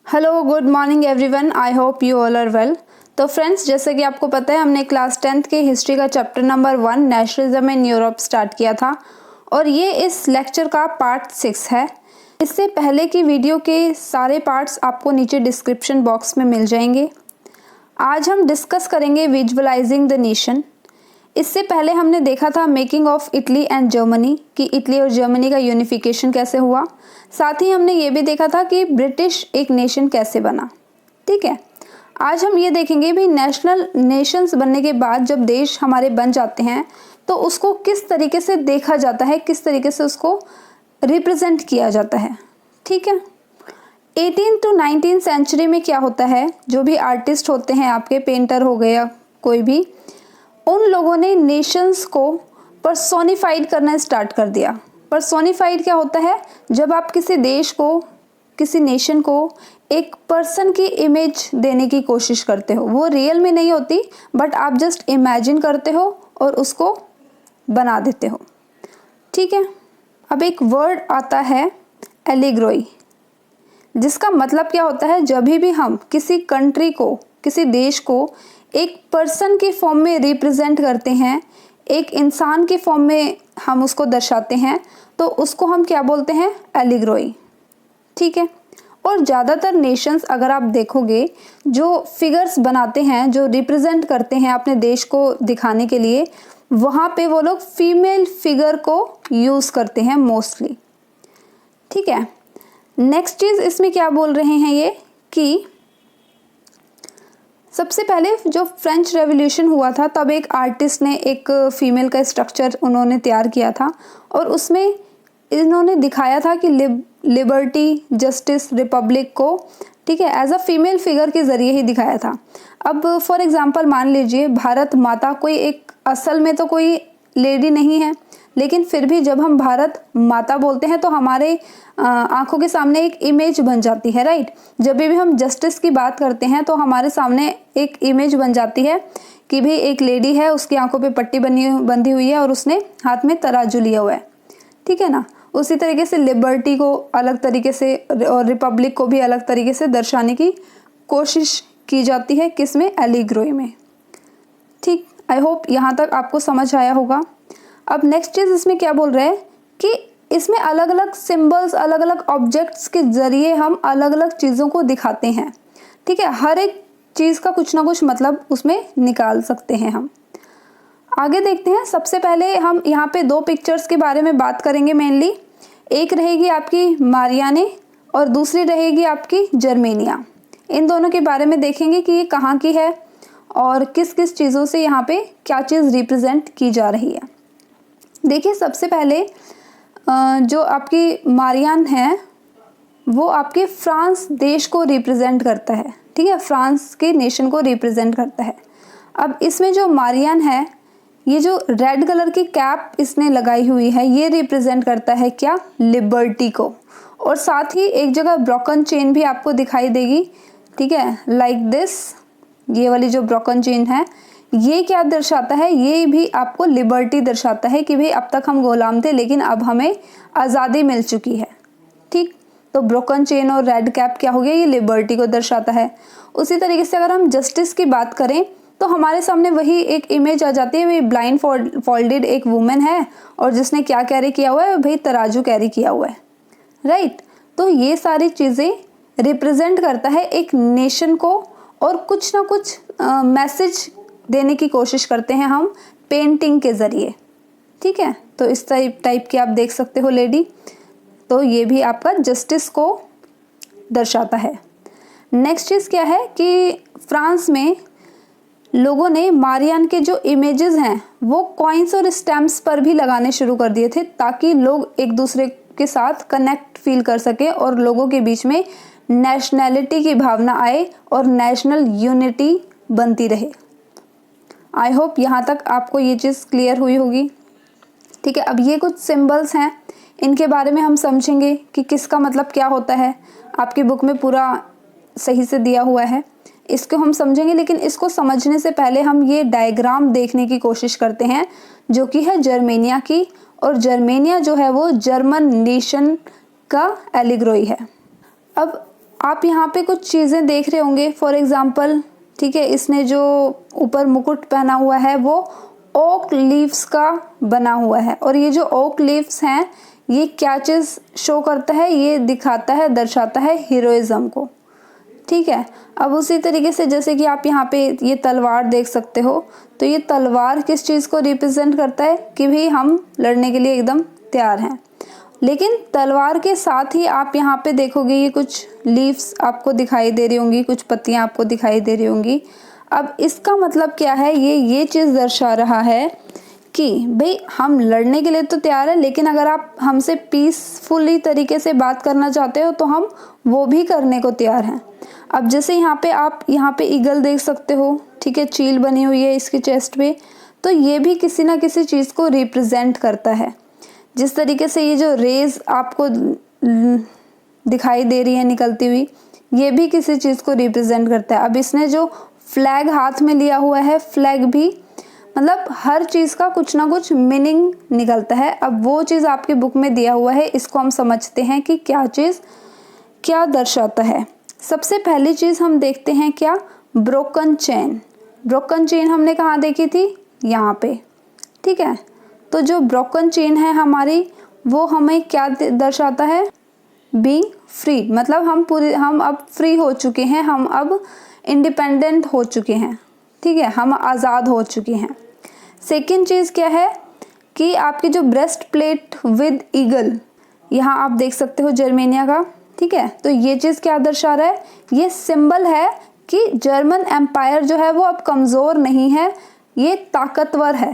Hello, good morning everyone. I hope you all are well. तो friends, जैसे कि आपको पता है, हमने क्लास 10th के हिस्ट्री का chapter number 1 nationalism in Europe start किया था और ये इस लेक्चर का पार्ट 6 है। इससे पहले की वीडियो के सारे पार्ट्स आपको नीचे डिस्क्रिप्शन बॉक्स में मिल जाएंगे। आज हम डिस्कस करेंगे विजुअलाइजिंग द नेशन। इससे पहले हमने देखा था making of Italy and Germany, कि इटली और जर्मनी का यूनिफिकेशन कैसे हुआ। साथ ही हमने ये भी देखा था कि ब्रिटिश एक नेशन कैसे बना। ठीक है, आज हम ये देखेंगे भी नेशनल नेशंस बनने के बाद जब देश हमारे बन जाते हैं तो उसको किस तरीके से देखा जाता है, किस तरीके से उसको रिप्रेजेंट किया जाता है। ठीक है, 18 to 19 सेंचुरी में क्या होता है, जो भी आर्टिस्ट होते हैं, आपके पेंटर हो गए या कोई भी, उन लोगों ने नेशंस को पर्सोनिफाइड करना स्टार्ट कर दिया। पर्सोनिफाइड क्या होता है? जब आप किसी देश को, किसी नेशन को एक पर्सन की इमेज देने की कोशिश करते हो। वो रियल में नहीं होती, बट आप जस्ट इमेजिन करते हो और उसको बना देते हो। ठीक है, अब एक वर्ड आता है एलिग्रोई, जिसका मतलब क्या होता है? जब भी हम किसी कंट्री को, किसी देश को एक पर्सन के फॉर्म में रिप्रेजेंट करते हैं, एक इंसान के फॉर्म में हम उसको दर्शाते हैं, तो उसको हम क्या बोलते हैं? एलिग्रोई। ठीक है, और ज़्यादातर नेशंस अगर आप देखोगे, जो फिगर्स बनाते हैं, जो रिप्रेजेंट करते हैं अपने देश को दिखाने के लिए, वहाँ पे वो लोग फीमेल फिगर को यूज़ करते हैं मोस्टली। ठीक है, नेक्स्ट चीज़ इसमें क्या बोल रहे हैं ये, कि सबसे पहले जो फ्रेंच रेवोल्यूशन हुआ था, तब एक आर्टिस्ट ने एक फीमेल का स्ट्रक्चर उन्होंने तैयार किया था और उसमें इन्होंने दिखाया था कि लिबर्टी, जस्टिस, रिपब्लिक को, ठीक है, एज अ फीमेल फिगर के ज़रिए ही दिखाया था। अब फॉर एग्जांपल मान लीजिए भारत माता, कोई एक असल में तो कोई लेडी नहीं है, लेकिन फिर भी जब हम भारत माता बोलते हैं तो हमारे आंखों के सामने एक इमेज बन जाती है, राइट। जब भी हम जस्टिस की बात करते हैं तो हमारे सामने एक इमेज बन जाती है कि भाई एक लेडी है, उसकी आंखों पे पट्टी बंधी हुई है और उसने हाथ में तराजू लिया हुआ है। ठीक है ना। उसी तरीके से लिबर्टी को अलग तरीके से और रिपब्लिक को भी अलग तरीके से दर्शाने की कोशिश की जाती है, किसमें? एलिग्रोई में। ठीक, आई होप यहाँ तक आपको समझ आया होगा। अब नेक्स्ट चीज़ इसमें क्या बोल रहे हैं कि इसमें अलग अलग सिंबल्स, अलग अलग ऑब्जेक्ट्स के ज़रिए हम अलग अलग चीज़ों को दिखाते हैं। ठीक है, हर एक चीज़ का कुछ ना कुछ मतलब उसमें निकाल सकते हैं हम। आगे देखते हैं। सबसे पहले हम यहाँ पे दो पिक्चर्स के बारे में बात करेंगे मेनली। एक रहेगी आपकी मारियाने और दूसरी रहेगी आपकी जर्मेनिया। इन दोनों के बारे में देखेंगे कि ये कहाँ की है और किस किस चीज़ों से यहाँ पे क्या चीज़ रिप्रेजेंट की जा रही है। देखिए, सबसे पहले जो आपकी मारियान है वो आपके फ्रांस देश को रिप्रेजेंट करता है। ठीक है, फ्रांस के नेशन को रिप्रेजेंट करता है। अब इसमें जो मारियान है, ये जो रेड कलर की कैप इसने लगाई हुई है, ये रिप्रेजेंट करता है क्या? लिबर्टी को। और साथ ही एक जगह ब्रोकन चेन भी आपको दिखाई देगी। ठीक है, लाइक दिस, ये वाली जो ब्रोकन चेन है, ये क्या दर्शाता है? ये भी आपको लिबर्टी दर्शाता है कि भाई अब तक हम गुलाम थे लेकिन अब हमें आज़ादी मिल चुकी है। ठीक, तो ब्रोकन चेन और रेड कैप क्या हो गया? ये लिबर्टी को दर्शाता है। उसी तरीके से अगर हम जस्टिस की बात करें तो हमारे सामने वही एक इमेज आ जाती है। भाई ब्लाइंड फोल्डेड एक वुमेन है और जिसने क्या कैरी किया हुआ है? भाई तराजू कैरी किया हुआ है, राइट। तो ये सारी चीज़ें रिप्रेजेंट करता है एक नेशन को और कुछ ना कुछ मैसेज देने की कोशिश करते हैं हम पेंटिंग के ज़रिए। ठीक है, तो इस टाइप की आप देख सकते हो लेडी। तो ये भी आपका जस्टिस को दर्शाता है। नेक्स्ट चीज़ क्या है कि फ्रांस में लोगों ने मारियान के जो इमेजेस हैं वो कॉइन्स और स्टैम्प्स पर भी लगाने शुरू कर दिए थे, ताकि लोग एक दूसरे के साथ कनेक्ट फील कर सके और लोगों के बीच में नेशनैलिटी की भावना आए और नेशनल यूनिटी बनती रहे। आई होप यहाँ तक आपको ये चीज़ क्लियर हुई होगी। ठीक है, अब ये कुछ सिंबल्स हैं, इनके बारे में हम समझेंगे कि किसका मतलब क्या होता है। आपकी बुक में पूरा सही से दिया हुआ है, इसको हम समझेंगे। लेकिन इसको समझने से पहले हम ये डायग्राम देखने की कोशिश करते हैं, जो कि है जर्मेनिया की। और जर्मेनिया जो है वो जर्मन नेशन का एलिग्रोई है। अब आप यहाँ पे कुछ चीज़ें देख रहे होंगे, फॉर एग्जाम्पल, ठीक है, इसने जो ऊपर मुकुट पहना हुआ है वो ओक लीव्स का बना हुआ है, और ये जो ओक लीव्स हैं ये क्या चीज़ शो करता है, ये दिखाता है, दर्शाता है हीरोइज्म को, ठीक है। अब उसी तरीके से जैसे कि आप यहाँ पे ये तलवार देख सकते हो, तो ये तलवार किस चीज़ को रिप्रेजेंट करता है कि भाई हम लड़ने के लिए एकदम तैयार हैं। लेकिन तलवार के साथ ही आप यहाँ पे देखोगे ये कुछ लीव्स आपको दिखाई दे रही होंगी, कुछ पत्तियाँ आपको दिखाई दे रही होंगी। अब इसका मतलब क्या है, ये चीज़ दर्शा रहा है कि भाई हम लड़ने के लिए तो तैयार है, लेकिन अगर आप हमसे पीसफुली तरीके से बात करना चाहते हो तो हम वो भी करने को तैयार हैं। अब जैसे आप यहाँ पे ईगल देख सकते हो, ठीक है, चील बनी हुई है इसकी चेस्ट पे, तो ये भी किसी ना किसी चीज़ को रिप्रेजेंट करता है। जिस तरीके से ये जो रेज आपको दिखाई दे रही है निकलती हुई, ये भी किसी चीज़ को रिप्रेजेंट करता है। अब इसने जो फ्लैग हाथ में लिया हुआ है, फ्लैग भी मतलब हर चीज़ का कुछ ना कुछ मीनिंग निकलता है। अब वो चीज़ आपकी बुक में दिया हुआ है, इसको हम समझते हैं कि क्या चीज़ क्या दर्शाता है। सबसे पहली चीज़ हम देखते हैं क्या, ब्रोकन चेन। ब्रोकन चेन हमने कहाँ देखी थी, यहाँ पे, ठीक है। तो जो ब्रोकन चेन है हमारी, वो हमें क्या दर्शाता है, बीइंग फ्री, मतलब हम अब फ्री हो चुके हैं, हम अब इंडिपेंडेंट हो चुके हैं, ठीक है, हम आज़ाद हो चुके हैं। सेकेंड चीज़ क्या है कि आपकी जो ब्रेस्ट प्लेट विद ईगल, यहाँ आप देख सकते हो जर्मेनिया का, ठीक है। तो ये चीज़ क्या दर्शा रहा है, ये सिंबल है कि जर्मन एम्पायर जो है वो अब कमज़ोर नहीं है, ये ताकतवर है,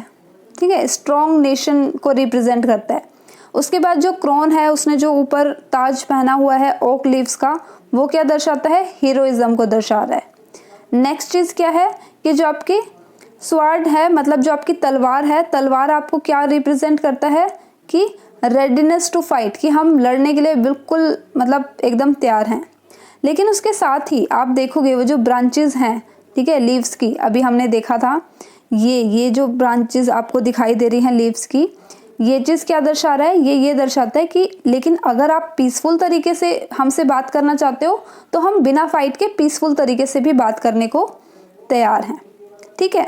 ठीक है, स्ट्रॉन्ग नेशन को रिप्रेजेंट करता है। उसके बाद जो क्रोन है, उसने जो ऊपर ताज पहना हुआ है ओक लीव्स का, वो क्या दर्शाता है, हीरोइज्म को दर्शा रहा है। नेक्स्ट चीज़ क्या है कि जो आपकी स्वार्ड है, मतलब जो आपकी तलवार है, तलवार आपको क्या रिप्रेजेंट करता है कि रेडीनेस टू फाइट, कि हम लड़ने के लिए बिल्कुल मतलब एकदम तैयार हैं। लेकिन उसके साथ ही आप देखोगे वो जो ब्रांचेस हैं, ठीक है, लीव्स की, अभी हमने देखा था ये जो ब्रांचेस आपको दिखाई दे रही हैं लीव्स की, ये चीज़ क्या दर्शा रहा है, ये दर्शाता है कि लेकिन अगर आप पीसफुल तरीके से हमसे बात करना चाहते हो तो हम बिना फाइट के पीसफुल तरीके से भी बात करने को तैयार हैं, ठीक है।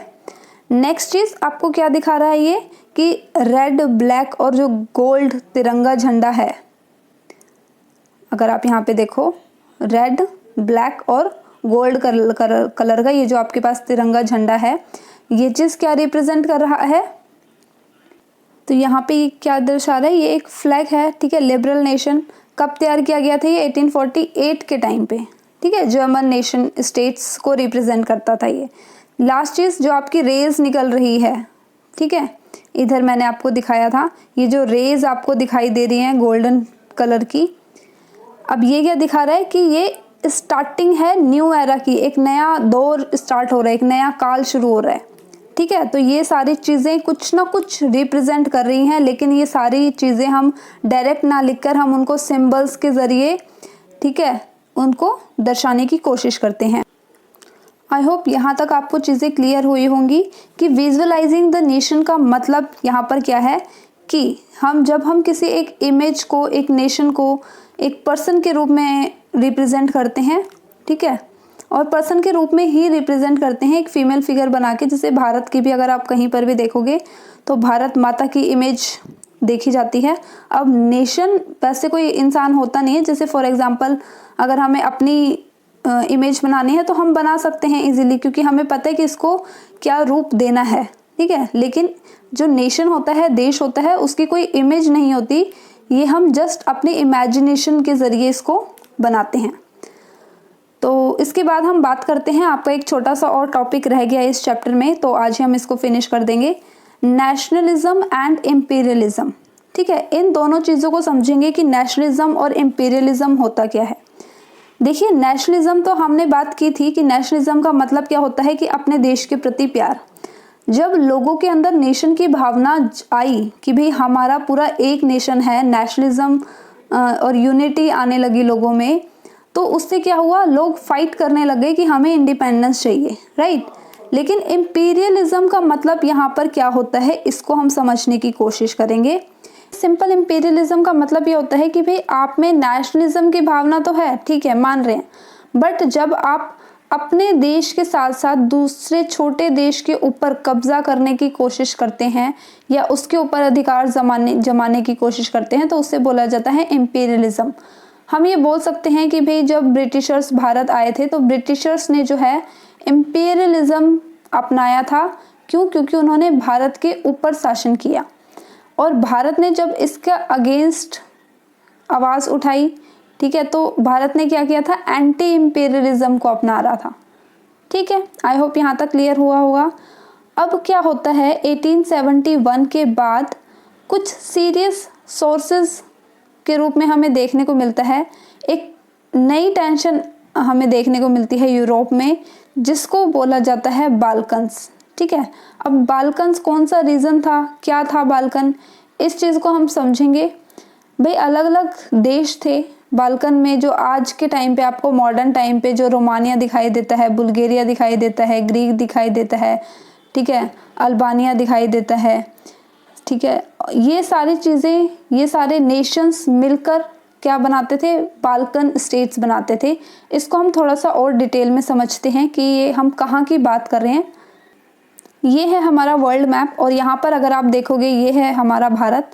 नेक्स्ट चीज़ आपको क्या दिखा रहा है ये कि रेड, ब्लैक और जो गोल्ड तिरंगा झंडा है, अगर आप यहाँ पे देखो रेड, ब्लैक और गोल्ड कलर का ये जो आपके पास तिरंगा झंडा है, ये चीज़ क्या रिप्रेजेंट कर रहा है, तो यहाँ पे क्या दर्शा रहा है, ये एक फ्लैग है, ठीक है। लिबरल नेशन कब तैयार किया गया था, ये 1848 के टाइम पे, ठीक है, जर्मन नेशन स्टेट्स को रिप्रेजेंट करता था ये। लास्ट चीज़ जो आपकी रेज निकल रही है, ठीक है, इधर मैंने आपको दिखाया था, ये जो रेज आपको दिखाई दे रही हैं गोल्डन कलर की, अब ये क्या दिखा रहा है कि ये स्टार्टिंग है न्यू एरा की, एक नया दौर स्टार्ट हो रहा है, एक नया काल शुरू हो रहा है, ठीक है। तो ये सारी चीज़ें कुछ ना कुछ रिप्रेजेंट कर रही हैं, लेकिन ये सारी चीज़ें हम डायरेक्ट ना लिखकर हम उनको सिंबल्स के ज़रिए, ठीक है, उनको दर्शाने की कोशिश करते हैं। आई होप यहाँ तक आपको चीज़ें क्लियर हुई होंगी कि विजुअलाइजिंग द नेशन का मतलब यहाँ पर क्या है कि जब हम किसी एक इमेज को, एक नेशन को एक पर्सन के रूप में रिप्रेजेंट करते हैं, ठीक है, और पर्सन के रूप में ही रिप्रेजेंट करते हैं एक फीमेल फिगर बना के, जैसे भारत की भी अगर आप कहीं पर भी देखोगे तो भारत माता की इमेज देखी जाती है। अब नेशन वैसे कोई इंसान होता नहीं है, जैसे फॉर एग्जांपल अगर हमें अपनी इमेज बनानी है तो हम बना सकते हैं इजीली, क्योंकि हमें पता है कि इसको क्या रूप देना है, ठीक है। लेकिन जो नेशन होता है, देश होता है, उसकी कोई इमेज नहीं होती, ये हम जस्ट अपने इमेजिनेशन के ज़रिए इसको बनाते हैं। तो इसके बाद हम बात करते हैं, आपका एक छोटा सा और टॉपिक रह गया इस चैप्टर में, तो आज ही हम इसको फिनिश कर देंगे, नेशनलिज्म एंड इम्पीरियलिज्म, ठीक है। इन दोनों चीज़ों को समझेंगे कि नेशनलिज्म और इम्पीरियलिज्म होता क्या है। देखिए, नेशनलिज्म तो हमने बात की थी कि नेशनलिज्म का मतलब क्या होता है कि अपने देश के प्रति प्यार। जब लोगों के अंदर नेशन की भावना आई कि भाई हमारा पूरा एक नेशन है, नेशनलिज्म और यूनिटी आने लगी लोगों में, तो उससे क्या हुआ, लोग फाइट करने लगे कि हमें इंडिपेंडेंस चाहिए, राइट। लेकिन इम्पीरियलिज्म का मतलब यहाँ पर क्या होता है, इसको हम समझने की कोशिश करेंगे। सिंपल इंपीरियलिज्म का मतलब ये होता है कि भाई आप में नेशनलिज्म की भावना तो है, ठीक है, मान रहे हैं, बट जब आप अपने देश के साथ साथ दूसरे छोटे देश के ऊपर कब्जा करने की कोशिश करते हैं या उसके ऊपर अधिकार जमाने की कोशिश करते हैं तो उससे बोला जाता है इंपीरियलिज्म। हम ये बोल सकते हैं कि भाई जब ब्रिटिशर्स भारत आए थे तो ब्रिटिशर्स ने जो है इंपीरियलिज्म अपनाया था। क्यों? क्योंकि उन्होंने भारत के ऊपर शासन किया और भारत ने जब इसका अगेंस्ट आवाज़ उठाई, ठीक है, तो भारत ने क्या किया था, एंटी इंपीरियलिज्म को अपना रहा था। ठीक है, आई होप यहाँ तक क्लियर हुआ होगा। अब क्या होता है 1871 के बाद कुछ सीरियस सोर्सेज के रूप में हमें देखने को मिलता है, एक नई टेंशन हमें देखने को मिलती है यूरोप में जिसको बोला जाता है बाल्कन्स। ठीक है, अब बाल्कन्स कौन सा रीजन था, क्या था बाल्कन, इस चीज़ को हम समझेंगे। भाई अलग अलग देश थे बाल्कन में, जो आज के टाइम पे आपको मॉडर्न टाइम पे जो रोमानिया दिखाई देता है, बुल्गारिया दिखाई देता है, ग्रीक दिखाई देता है, ठीक है, अल्बानिया दिखाई देता है, ठीक है, ये सारी चीज़ें, ये सारे नेशंस मिलकर क्या बनाते थे, बाल्कन स्टेट्स बनाते थे। इसको हम थोड़ा सा और डिटेल में समझते हैं कि ये हम कहाँ की बात कर रहे हैं। ये है हमारा वर्ल्ड मैप और यहाँ पर अगर आप देखोगे ये है हमारा भारत,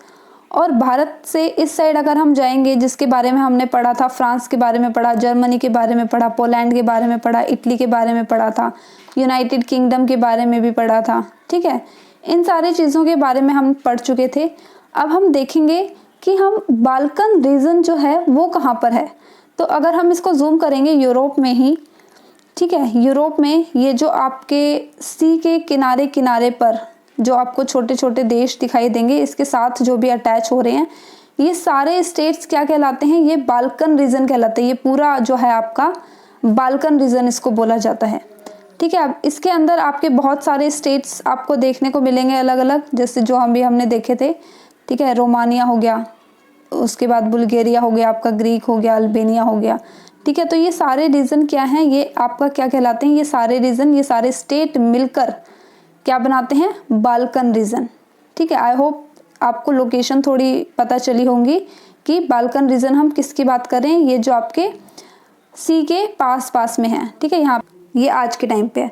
और भारत से इस साइड अगर हम जाएंगे, जिसके बारे में हमने पढ़ा था, फ्रांस के बारे में पढ़ा, जर्मनी के बारे में पढ़ा, पोलैंड के बारे में पढ़ा, इटली के बारे में पढ़ा था, यूनाइटेड किंगडम के बारे में भी पढ़ा था। ठीक है, इन सारी चीज़ों के बारे में हम पढ़ चुके थे। अब हम देखेंगे कि हम बाल्कन रीजन जो है वो कहाँ पर है। तो अगर हम इसको जूम करेंगे यूरोप में ही, ठीक है, यूरोप में ये जो आपके सी के किनारे किनारे पर जो आपको छोटे छोटे देश दिखाई देंगे, इसके साथ जो भी अटैच हो रहे हैं, ये सारे स्टेट्स क्या कहलाते हैं, ये बाल्कन रीजन कहलाते हैं। ये पूरा जो है आपका बाल्कन रीजन इसको बोला जाता है। ठीक है, अब इसके अंदर आपके बहुत सारे स्टेट्स आपको देखने को मिलेंगे अलग अलग, जैसे जो हमने देखे थे। ठीक है, रोमानिया हो गया, उसके बाद बुल्गारिया हो गया, आपका ग्रीक हो गया, अल्बानिया हो गया। ठीक है, तो ये सारे रीजन क्या हैं, ये आपका क्या कहलाते हैं, ये सारे रीजन, ये सारे स्टेट मिलकर क्या बनाते हैं, बाल्कन रीजन। ठीक है, आई होप आपको लोकेशन थोड़ी पता चली होंगी कि बाल्कन रीजन हम किसकी बात कर रहे हैं। ये जो आपके सी के पास पास में है, ठीक है, यहाँ ये आज के टाइम पे है।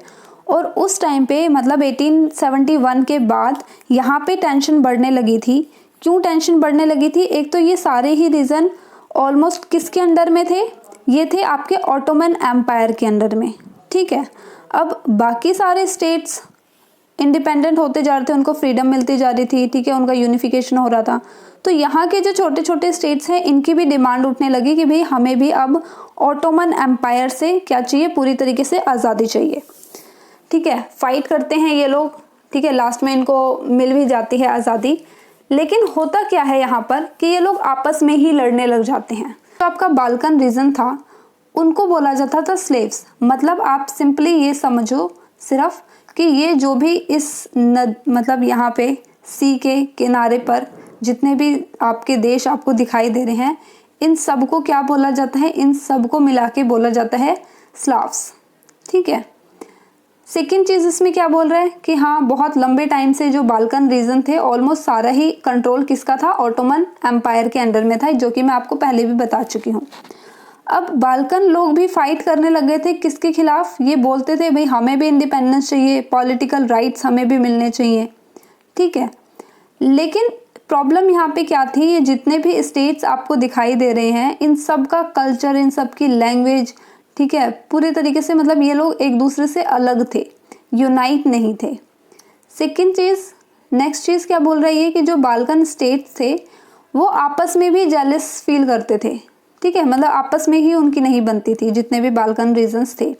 और उस टाइम पे मतलब 1871 के बाद यहाँ पे टेंशन बढ़ने लगी थी। क्यों टेंशन बढ़ने लगी थी, एक तो ये सारे ही रीजन ऑलमोस्ट किसके अंडर में थे, ये थे आपके ऑटोमन एम्पायर के अंडर में। ठीक है, अब बाकी सारे स्टेट्स इंडिपेंडेंट होते जा रहे थे, उनको फ्रीडम मिलती जा रही थी, ठीक है, उनका यूनिफिकेशन हो रहा था। तो यहाँ के जो छोटे छोटे स्टेट्स हैं, इनकी भी डिमांड उठने लगी कि भाई हमें भी अब ऑटोमन एम्पायर से क्या चाहिए, पूरी तरीके से आज़ादी चाहिए। ठीक है, फाइट करते हैं ये लोग, ठीक है, लास्ट में इनको मिल भी जाती है आज़ादी। लेकिन होता क्या है यहाँ पर कि ये लोग आपस में ही लड़ने लग जाते हैं। तो आपका बाल्कन रीजन था, उनको बोला जाता था स्लेव्स। मतलब आप सिंपली ये समझो सिर्फ कि ये जो भी मतलब यहाँ पे सी के किनारे पर जितने भी आपके देश आपको दिखाई दे रहे हैं, इन सबको क्या बोला जाता है, इन सबको मिला के बोला जाता है स्लाव्स। ठीक है, सेकेंड चीज़ इसमें क्या बोल रहा है कि हाँ, बहुत लंबे टाइम से जो बाल्कन रीजन थे, ऑलमोस्ट सारा ही कंट्रोल किसका था, ऑटोमन एम्पायर के अंडर में था, जो कि मैं आपको पहले भी बता चुकी हूँ। अब बाल्कन लोग भी फाइट करने लगे थे किसके खिलाफ, ये बोलते थे भाई हमें भी इंडिपेंडेंस चाहिए, पॉलिटिकल राइट्स हमें भी मिलने चाहिए। ठीक है, लेकिन प्रॉब्लम यहाँ पे क्या थी, ये जितने भी स्टेट्स आपको दिखाई दे रहे हैं, इन सब का कल्चर, इन सब की लैंग्वेज, ठीक है, पूरे तरीके से मतलब ये लोग एक दूसरे से अलग थे, यूनाइट नहीं थे। सेकेंड चीज़, नेक्स्ट चीज़ क्या बोल रही है कि जो बाल्कन स्टेट्स थे वो आपस में भी जेलस फील करते थे। ठीक है, मतलब आपस में ही उनकी नहीं बनती थी, जितने भी बाल्कन रीजन्स थे।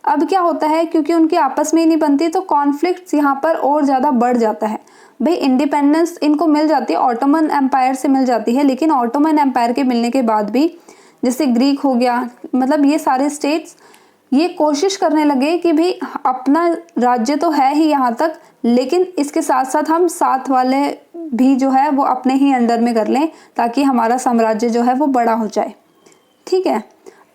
अब क्या होता है, क्योंकि उनकी आपस में ही नहीं बनती तो कॉन्फ्लिक्ट्स यहाँ पर और ज़्यादा बढ़ जाता है। भाई इंडिपेंडेंस इनको मिल जाती है, ऑटोमन एम्पायर से मिल जाती है, लेकिन ऑटोमन एम्पायर के मिलने के बाद भी जैसे ग्रीक हो गया, मतलब ये सारे स्टेट्स ये कोशिश करने लगे कि भाई अपना राज्य तो है ही यहाँ तक, लेकिन इसके साथ साथ हम साथ वाले भी जो है वो अपने ही अंडर में कर लें, ताकि हमारा साम्राज्य जो है वो बड़ा हो जाए। ठीक है,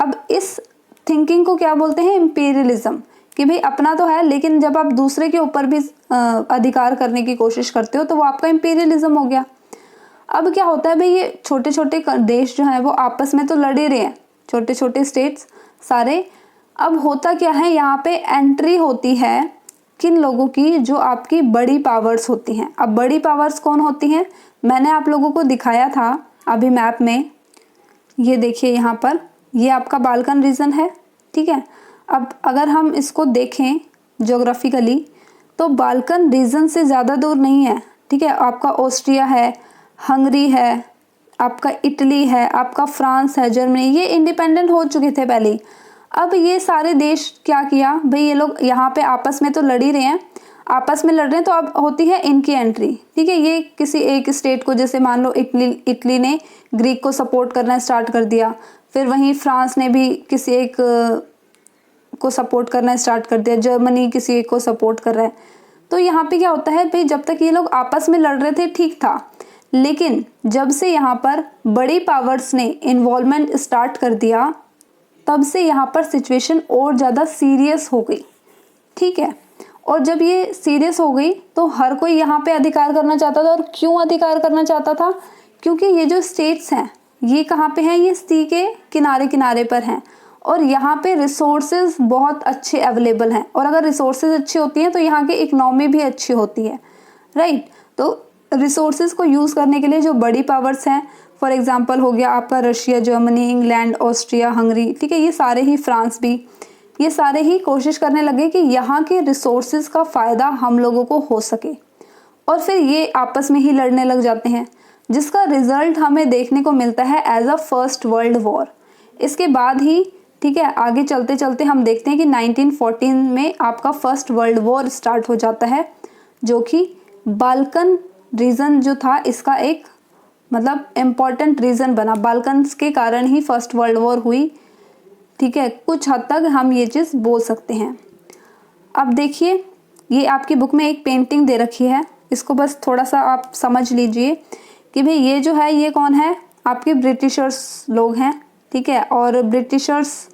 अब इस थिंकिंग को क्या बोलते हैं, इंपीरियलिज्म, कि भाई अपना तो है, लेकिन जब आप दूसरे के ऊपर भी अधिकार करने की कोशिश करते हो तो वो आपका इंपीरियलिज्म हो गया। अब क्या होता है भाई, ये छोटे छोटे देश जो हैं वो आपस में तो लड़ ही रहे हैं, छोटे छोटे स्टेट्स सारे। अब होता क्या है, यहाँ पे एंट्री होती है किन लोगों की, जो आपकी बड़ी पावर्स होती हैं। अब बड़ी पावर्स कौन होती हैं, मैंने आप लोगों को दिखाया था अभी मैप में, ये देखिए यहाँ पर, ये आपका बाल्कन रीजन है, ठीक है। अब अगर हम इसको देखें ज्योग्राफिकली तो बाल्कन रीजन से ज़्यादा दूर नहीं है, ठीक है। आपका ऑस्ट्रिया है, हंगरी है, आपका इटली है, आपका फ्रांस है, जर्मनी, ये इंडिपेंडेंट हो चुके थे पहले ही। अब ये सारे देश क्या किया भाई, ये लोग यहाँ पे आपस में तो लड़ ही रहे हैं, आपस में लड़ रहे हैं, तो अब होती है इनकी एंट्री, ठीक है। ये किसी एक स्टेट को, जैसे मान लो इटली ने ग्रीक को सपोर्ट करना स्टार्ट कर दिया, फिर वहीं फ्रांस ने भी किसी एक को सपोर्ट करना स्टार्ट कर दिया, जर्मनी किसी एक को सपोर्ट कर रहा है। तो यहाँ पे क्या होता है भाई, जब तक ये लोग आपस में लड़ रहे थे ठीक था, लेकिन जब से यहाँ पर बड़ी पावर्स ने इन्वॉल्वमेंट स्टार्ट कर दिया, तब से यहाँ पर सिचुएशन और ज़्यादा सीरियस हो गई, ठीक है। और जब ये सीरियस हो गई तो हर कोई यहाँ पे अधिकार करना चाहता था। और क्यों अधिकार करना चाहता था, क्योंकि ये जो स्टेट्स हैं ये कहाँ पे हैं, ये सी के किनारे किनारे पर हैं, और यहाँ पे रिसोर्सेज बहुत अच्छे अवेलेबल हैं। और अगर रिसोर्सेज अच्छी होती हैं तो यहाँ की इकनॉमी भी अच्छी होती है, राइट। तो रिसोर्सेज को यूज़ करने के लिए जो बड़ी पावर्स हैं, फॉर एग्जांपल हो गया आपका Russia, Germany, England, Austria, Hungary, ठीक है, ये सारे ही, फ्रांस भी, ये सारे ही कोशिश करने लगे कि यहाँ के रिसोर्सेज का फ़ायदा हम लोगों को हो सके। और फिर ये आपस में ही लड़ने लग जाते हैं, जिसका रिजल्ट हमें देखने को मिलता है as a first world war. इसके बाद ही, ठीक है, आगे चलते चलते हम देखते हैं कि 1914 में आपका फर्स्ट वर्ल्ड वॉर स्टार्ट हो जाता है, जो कि बाल्कन रीजन जो था इसका एक मतलब इम्पॉर्टेंट रीजन बना। बाल्कन्स के कारण ही फर्स्ट वर्ल्ड वॉर हुई, ठीक है, कुछ हद तक हम ये चीज़ बोल सकते हैं। अब देखिए, ये आपकी बुक में एक पेंटिंग दे रखी है, इसको बस थोड़ा सा आप समझ लीजिए कि भाई ये जो है ये कौन है, आपके ब्रिटिशर्स लोग हैं, ठीक है। और ब्रिटिशर्स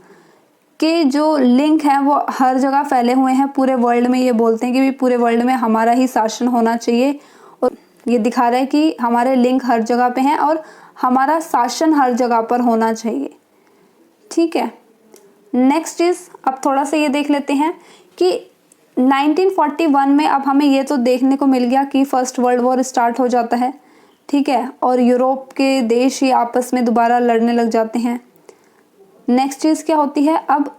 के जो लिंक हैं वो हर जगह फैले हुए हैं पूरे वर्ल्ड में। ये बोलते हैं कि भी पूरे वर्ल्ड में हमारा ही शासन होना चाहिए, और ये दिखा रहा है कि हमारे लिंक हर जगह पे हैं और हमारा शासन हर जगह पर होना चाहिए, ठीक है। नेक्स्ट चीज़ अब थोड़ा सा ये देख लेते हैं कि 1941 में अब हमें ये तो देखने को मिल गया कि फर्स्ट वर्ल्ड वॉर स्टार्ट हो जाता है, ठीक है, और यूरोप के देश ही आपस में दोबारा लड़ने लग जाते हैं। नेक्स्ट चीज़ क्या होती है, अब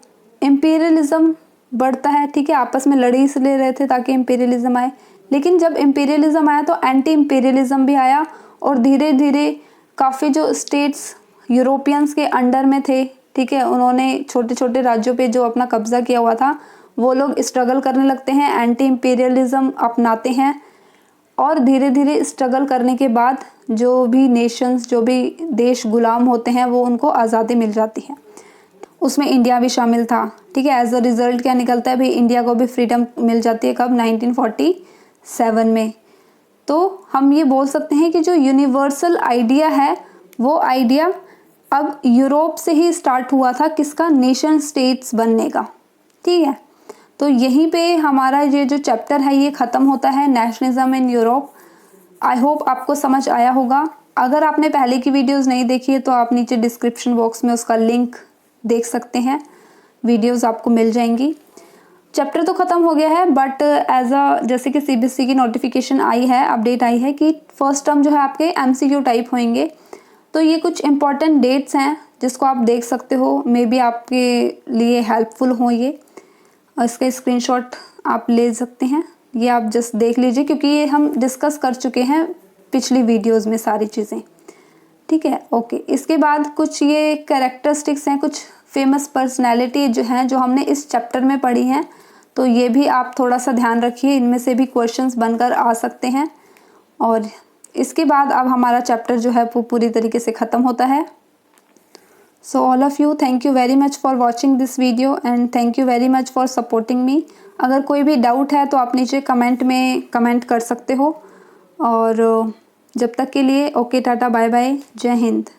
इम्पीरियलिज्म बढ़ता है, ठीक है, आपस में लड़ इसलिए रहे थे ताकि इम्पीरियलिज्म आए, लेकिन जब इम्पीरियलिज्म आया तो एंटी इम्पीरियलिज्म भी आया, और धीरे धीरे काफ़ी जो स्टेट्स यूरोपियंस के अंडर में थे, ठीक है, उन्होंने छोटे छोटे राज्यों पे जो अपना कब्जा किया हुआ था, वो लोग स्ट्रगल करने लगते हैं, एंटी इम्पीरियलिज्म अपनाते हैं, और धीरे धीरे स्ट्रगल करने के बाद जो भी नेशंस, जो भी देश गुलाम होते हैं, वो उनको आज़ादी मिल जाती है। उसमें इंडिया भी शामिल था, ठीक है। एज अ रिज़ल्ट क्या निकलता है भाई, इंडिया को भी फ्रीडम मिल जाती है, कब, 1947 में। तो हम ये बोल सकते हैं कि जो यूनिवर्सल आइडिया है वो आइडिया अब यूरोप से ही स्टार्ट हुआ था, किसका, नेशन स्टेट्स बनने का, ठीक है। तो यहीं पे हमारा ये जो चैप्टर है ये ख़त्म होता है, nationalism in Europe. I hope आपको समझ आया होगा। अगर आपने पहले की वीडियोस नहीं देखी है तो आप नीचे डिस्क्रिप्शन बॉक्स में उसका लिंक देख सकते हैं, वीडियोस आपको मिल जाएंगी। चैप्टर तो ख़त्म हो गया है, बट एज अ जैसे कि सीबीएसई की नोटिफिकेशन आई है, अपडेट आई है कि फर्स्ट टर्म जो है आपके एमसीक्यू टाइप होंगे। तो ये कुछ इंपॉर्टेंट डेट्स हैं जिसको आप देख सकते हो, मे बी आपके लिए हेल्पफुल हो ये। इसका स्क्रीनशॉट आप ले सकते हैं, ये आप जस्ट देख लीजिए, क्योंकि ये हम डिस्कस कर चुके हैं पिछली वीडियोस में सारी चीज़ें, ठीक है। ओके, इसके बाद कुछ ये कैरेक्टरिस्टिक्स हैं, कुछ फेमस पर्सनैलिटी जो हैं जो हमने इस चैप्टर में पढ़ी हैं, तो ये भी आप थोड़ा सा ध्यान रखिए, इनमें से भी क्वेश्चंस बनकर आ सकते हैं। और इसके बाद अब हमारा चैप्टर जो है वो पूरी तरीके से ख़त्म होता है। So all of you, thank you very much for watching this video and thank you very much for supporting me. अगर कोई भी डाउट है तो आप नीचे कमेंट में कमेंट कर सकते हो। और जब तक के लिए ओके, टाटा, बाय बाय, जय हिंद।